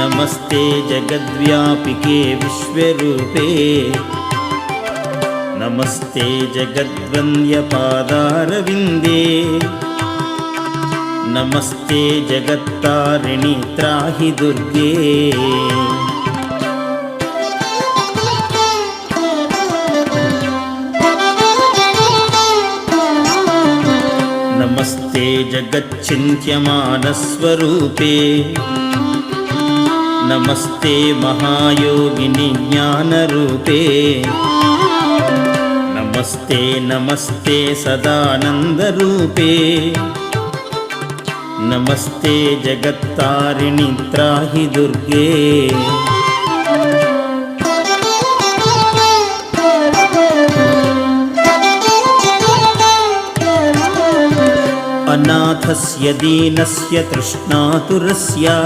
नमस्ते जगद्व्यापिके विश्वरूपे नमस्ते जगद्वन्द्यपादारविन्दे नमस्ते जगत्तारिणि त्राहि दुर्गे नमस्ते जगच्चिन्त्यमानस्वरूपे नमस्ते महायोगिनि ज्ञानरूपे नमस्ते नमस्ते सदानन्दरूपे नमस्ते जगत्तारिणि त्राहि दुर्गे अनाथस्य दीनस्य तृष्णातुरस्य